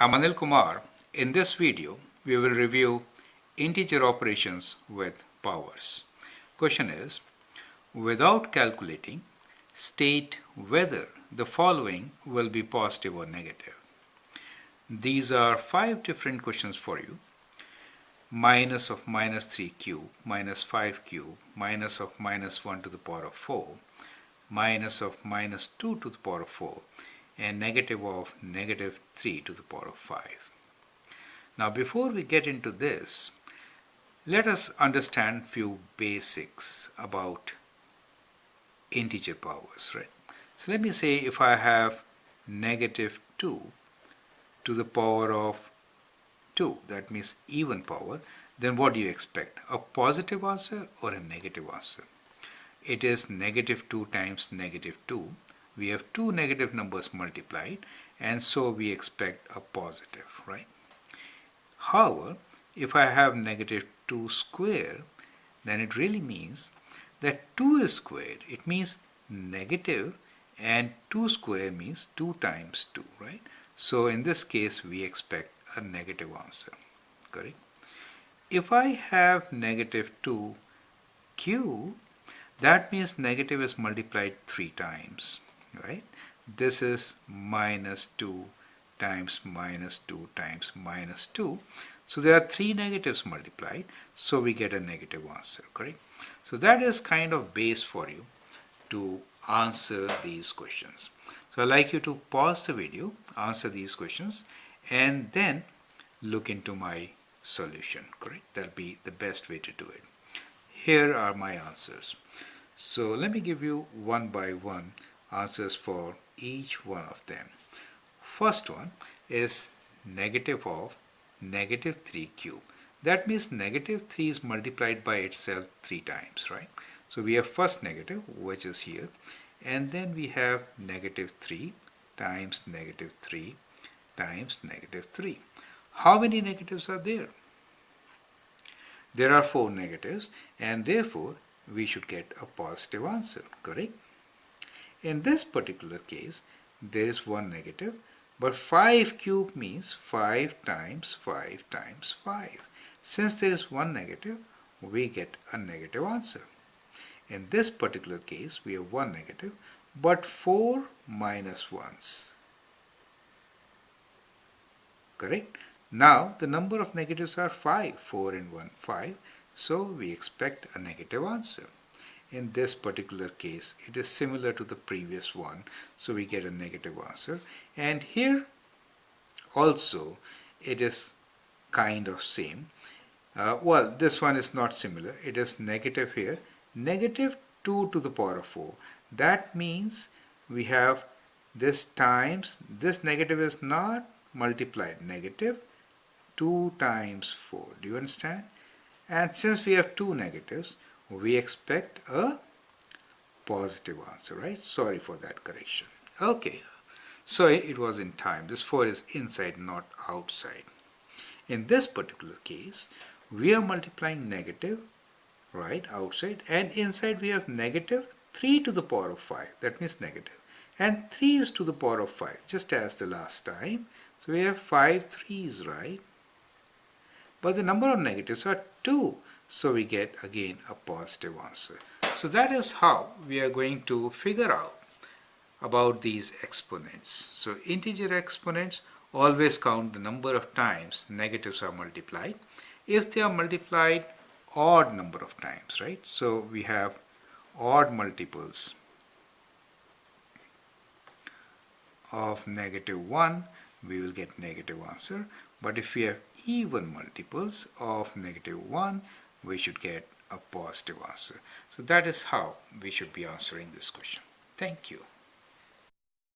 I'm Anil Kumar. In this video, we will review integer operations with powers. Question is, without calculating, state whether the following will be positive or negative. These are 5 different questions for you. Minus of minus 3 cube, minus 5 cube, minus of minus 1 to the power of 4, minus of minus 2 to the power of 4, and negative of negative 3 to the power of 5. Now before we get into this, let us understand few basics about integer powers, right? So let me say if I have negative 2 to the power of 2, that means even power, then what do you expect? A positive answer or a negative answer? It is negative 2 times negative 2. We have two negative numbers multiplied, and so we expect a positive, right? However, if I have negative 2 square, then it really means that 2 is squared. It means negative, and 2 square means 2 times 2, right? So in this case, we expect a negative answer, correct? If I have negative 2 cube, that means negative is multiplied 3 times, right? This is minus 2 times minus 2 times minus 2. So there are 3 negatives multiplied, so we get a negative answer, correct? So that is kind of base for you to answer these questions. So I'd like you to pause the video, answer these questions, and then look into my solution, correct? That'll be the best way to do it. Here are my answers. So let me give you one by one answers for each one of them. First one is negative of negative 3 cube. That means negative 3 is multiplied by itself 3 times, right? So we have first negative, which is here, and then we have negative 3 times negative 3 times negative 3. How many negatives are there? There are 4 negatives, and therefore we should get a positive answer, correct? In this particular case, there is one negative, but 5 cube means 5 times 5 times 5. Since there is one negative, we get a negative answer. In this particular case, we have one negative, but 4 minus 1s. Correct? Now, the number of negatives are 5. 4 and 1, 5. So, we expect a negative answer. In this particular case, it is similar to the previous one. So, we get a negative answer. And here, also, it is kind of same. Well, this one is not similar. It is negative here. Negative 2 to the power of 4. That means we have this times, this negative is not multiplied. Negative 2 times 4. Do you understand? And since we have two negatives, we expect a positive answer, right? Sorry for that correction. Okay, so it was in time. This 4 is inside, not outside. In this particular case, we are multiplying negative, right, outside, and inside we have negative 3 to the power of 5. That means negative. And 3 is to the power of 5, just as the last time. So we have 5 3's, right? But the number of negatives are 2. So we get again a positive answer. So that is how we are going to figure out about these exponents. So integer exponents always count the number of times negatives are multiplied. If they are multiplied odd number of times, right? So we have odd multiples of negative 1, we will get negative answer. But if we have even multiples of negative 1, we should get a positive answer. So that is how we should be answering this question. Thank you.